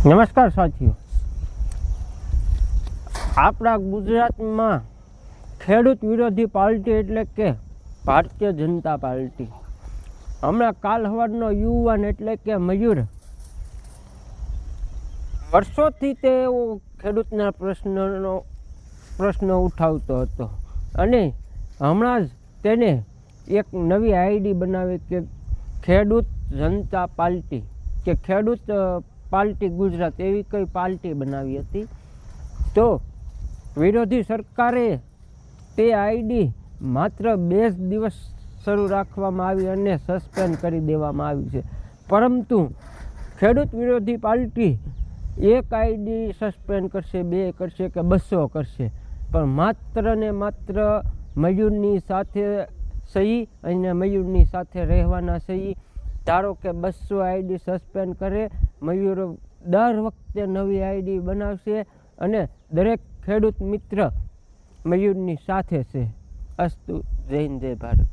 નમસ્કાર સાથીઓ, આપણા ગુજરાતમાં ખેડૂત વિરોધી પાર્ટી એટલે કે ભારતીય જનતા પાર્ટી. હમણાં કાલ સવારનો યુવાન એટલે કે મયુર વર્ષોથી તેઓ ખેડૂતના પ્રશ્ન ઉઠાવતો હતો અને હમણાં જ તેને એક નવી આઈડી બનાવી કે ખેડૂત જનતા પાર્ટી કે ખેડૂત પાર્ટી ગુજરાત એવી કઈ પાર્ટી બનાવી હતી. તો વિરોધી સરકારે તે આઈડી માત્ર 2 દિવસ શરૂ રાખવામાં આવી અને સસ્પેન્ડ કરી દેવામાં આવી છે. પરંતુ ખેડૂત વિરોધી પાર્ટી એક આઈડી સસ્પેન્ડ કરશે, 2 કરશે કે 200 કરશે, પણ માત્ર ને માત્ર મયુરની સાથે સહી અને મયુરની સાથે રહેવાના સહી. ધારો કે 200 આઈડી સસ્પેન્ડ કરે, મયુર દર વખતે નવી આઈડી બનાવશે અને દરેક ખેડૂત મિત્ર મયુરની સાથે છે. અસ્તુ. જય હિન્દ, જય ભારત.